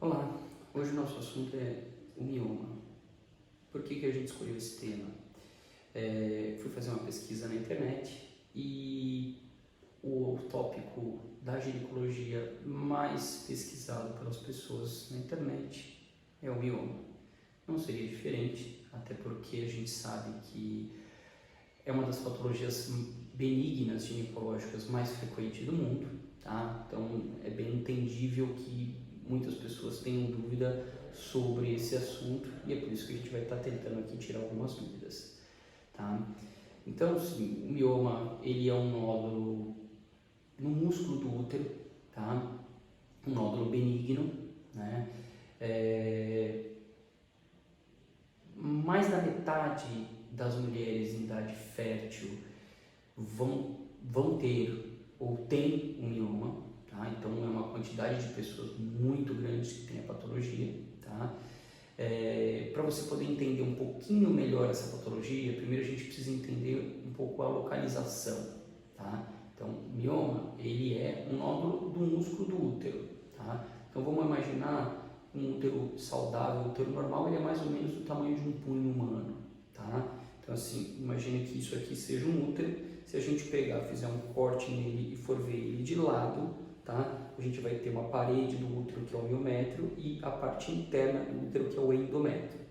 Olá, hoje o nosso assunto é o mioma. Por que a gente escolheu esse tema? Fui fazer uma pesquisa na internet e o tópico da ginecologia mais pesquisado pelas pessoas na internet é o mioma. Não seria diferente, até porque a gente sabe que é uma das patologias benignas ginecológicas mais frequentes do mundo, tá? Então é bem entendível que muitas pessoas tenham dúvida sobre esse assunto e é por isso que a gente vai estar tentando aqui tirar algumas dúvidas, tá? Então, sim, o mioma, ele é um nódulo no músculo do útero, tá? Um nódulo benigno, né? Mais da metade das mulheres em idade fértil vão ter ou tem um mioma, tá? Então é uma quantidade de pessoas muito grande que tem a patologia, tá? Para você poder entender um pouquinho melhor essa patologia, primeiro a gente precisa entender um pouco a localização, tá? Então, o mioma, ele é um nódulo do músculo do útero, tá? Então vamos imaginar um útero saudável, o útero normal, ele é mais ou menos do tamanho de um punho humano, tá? Então assim, imagine que isso aqui seja um útero, se a gente pegar, fizer um corte nele e for ver ele de lado, tá? A gente vai ter uma parede do útero que é o miométrio e a parte interna do útero que é o endométrio.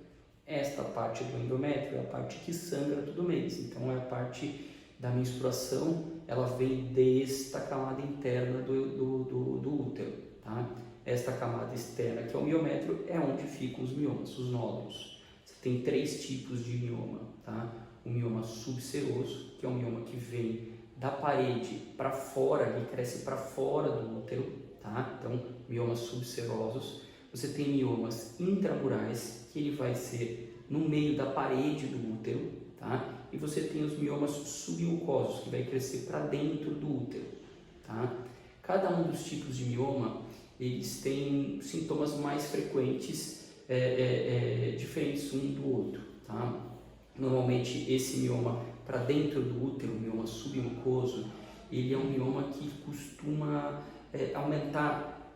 Esta parte do endométrio é a parte que sangra todo mês, então é a parte da menstruação, ela vem desta camada interna do útero, tá? Esta camada externa, que é o miométrio, é onde ficam os miomas, os nódulos. Você tem 3 tipos de mioma, tá? O mioma subseroso, que é um mioma que vem da parede para fora, ele cresce para fora do útero, tá? Então, miomas subserosos. Você tem miomas intramurais, que ele vai ser no meio da parede do útero, tá? E você tem os miomas submucosos, que vai crescer para dentro do útero, tá? Cada um dos tipos de mioma, eles têm sintomas mais frequentes, diferentes um do outro, tá? Normalmente esse mioma para dentro do útero, o mioma submucoso, ele é um mioma que costuma aumentar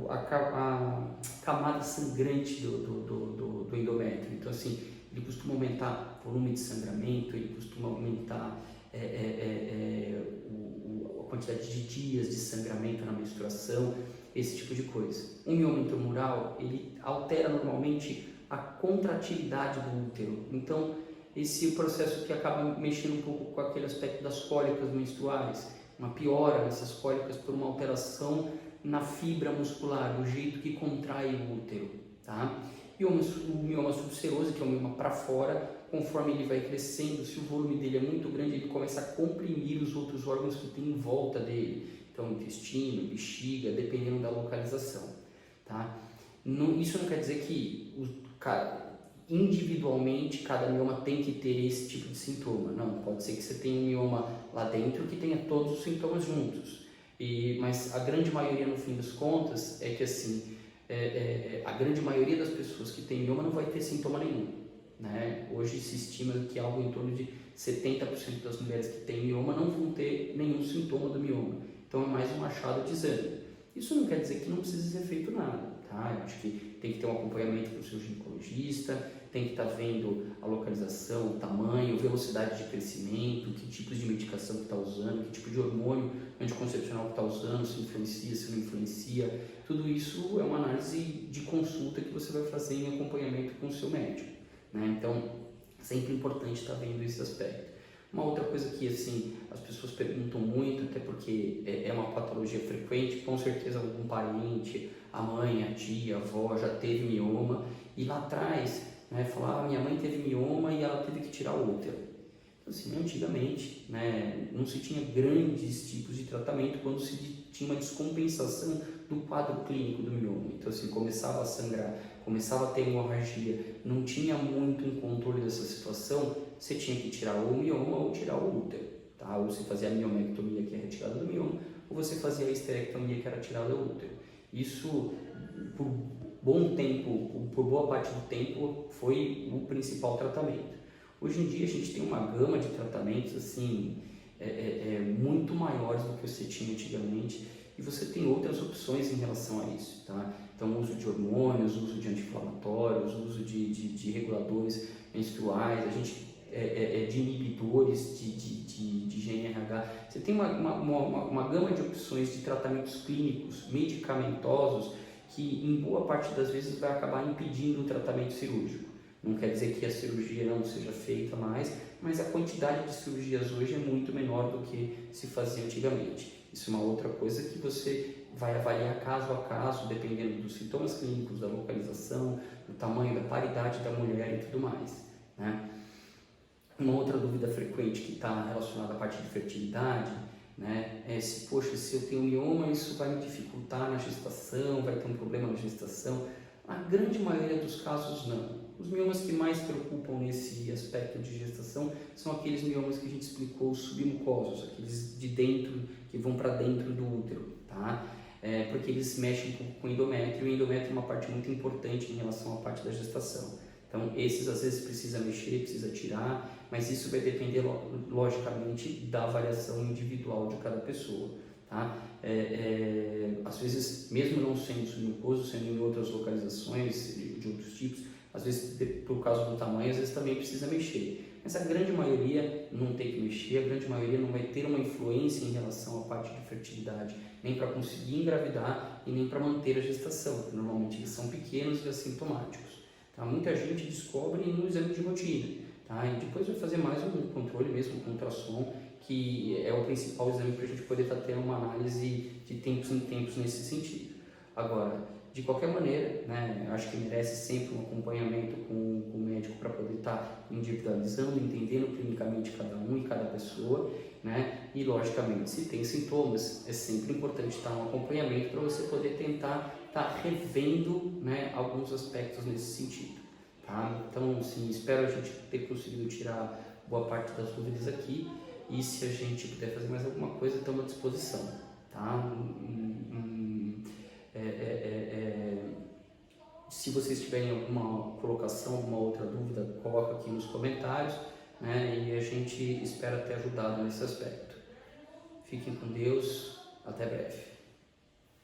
a camada sangrante do endométrio. Então assim, ele costuma aumentar o volume de sangramento, ele costuma aumentar a quantidade de dias de sangramento na menstruação, esse tipo de coisa. O mioma intramural, ele altera normalmente a contratividade do útero. Então, esse processo que acaba mexendo um pouco com aquele aspecto das cólicas menstruais, uma piora nessas cólicas por uma alteração na fibra muscular, do jeito que contrai o útero, tá? E o mioma subseroso, que é o mioma para fora, conforme ele vai crescendo, se o volume dele é muito grande, ele começa a comprimir os outros órgãos que tem em volta dele. Então, intestino, bexiga, dependendo da localização, tá? Isso não quer dizer que individualmente cada mioma tem que ter esse tipo de sintoma. Não, pode ser que você tenha um mioma lá dentro que tenha todos os sintomas juntos. Mas a grande maioria, no fim das contas, é que assim, a grande maioria das pessoas que tem mioma não vai ter sintoma nenhum, né? Hoje se estima que algo em torno de 70% das mulheres que têm mioma não vão ter nenhum sintoma do mioma. Então é mais um achado de exame. Isso não quer dizer que não precise ser feito nada, tá? Eu acho que tem que ter um acompanhamento com o seu ginecologista, tem que estar vendo a localização, o tamanho, velocidade de crescimento, que tipos de medicação que está usando, que tipo de hormônio anticoncepcional que está usando, se influencia, se não influencia. Tudo isso é uma análise de consulta que você vai fazer em acompanhamento com o seu médico, né? Então, sempre importante estar vendo esse aspecto. Uma outra coisa que assim, as pessoas perguntam muito, até porque é uma patologia frequente, com certeza algum parente, a mãe, a tia, a avó já teve mioma, e lá atrás, né, falar, minha mãe teve mioma e ela teve que tirar o útero. Então, assim, antigamente, né, não se tinha grandes tipos de tratamento quando se tinha uma descompensação do quadro clínico do mioma. Então, assim, começava a sangrar, começava a ter hemorragia, não tinha muito um controle dessa situação, você tinha que tirar o mioma ou tirar o útero, tá? Ou você fazia a miomectomia, que é a retirada do mioma, ou você fazia a esterectomia, que era a tirada do útero. Isso, por bom tempo, por boa parte do tempo, foi o principal tratamento. Hoje em dia a gente tem uma gama de tratamentos assim, muito maiores do que você tinha antigamente, e você tem outras opções em relação a isso, tá? Então, uso de hormônios, uso de anti-inflamatórios, uso de reguladores menstruais, a gente de inibidores de GnRH. Você tem uma gama de opções de tratamentos clínicos, medicamentosos, que em boa parte das vezes vai acabar impedindo o tratamento cirúrgico. Não quer dizer que a cirurgia não seja feita mais, mas a quantidade de cirurgias hoje é muito menor do que se fazia antigamente. Isso é uma outra coisa que você vai avaliar caso a caso, dependendo dos sintomas clínicos, da localização, do tamanho, da paridade da mulher e tudo mais, né? Uma outra dúvida frequente que está relacionada à parte de fertilidade, né, é se, poxa, se eu tenho mioma, isso vai me dificultar na gestação, vai ter um problema na gestação. A grande maioria dos casos não. Os miomas que mais preocupam nesse aspecto de gestação são aqueles miomas que a gente explicou, os submucosos, aqueles de dentro, que vão para dentro do útero, tá? Porque eles mexem um pouco com o endométrio, e o endométrio é uma parte muito importante em relação à parte da gestação. Então, esses às vezes precisa mexer, precisa tirar, mas isso vai depender, logicamente, da avaliação individual de cada pessoa, tá? Às vezes, mesmo não sendo submucoso, sendo em outras localizações, de outros tipos, às vezes, por causa do tamanho, às vezes também precisa mexer. Mas a grande maioria não tem que mexer, a grande maioria não vai ter uma influência em relação à parte de fertilidade, nem para conseguir engravidar e nem para manter a gestação, porque normalmente eles são pequenos e assintomáticos. Tá? Muita gente descobre no exame de rotina, tá? E depois vai fazer mais um controle mesmo com ultrassom, que é o principal exame para a gente poder estar tendo uma análise de tempos em tempos nesse sentido. Agora, de qualquer maneira, né, acho que merece sempre um acompanhamento com o médico para poder estar individualizando, entendendo clinicamente cada um e cada pessoa, né? E logicamente, se tem sintomas, é sempre importante estar um acompanhamento para você poder tentar estar revendo, né, alguns aspectos nesse sentido, tá? Então, assim, espero a gente ter conseguido tirar boa parte das dúvidas aqui, e se a gente puder fazer mais alguma coisa, estamos à disposição, tá? Se vocês tiverem alguma colocação, alguma outra dúvida, coloca aqui nos comentários, né? E a gente espera ter ajudado nesse aspecto. Fiquem com Deus, até breve.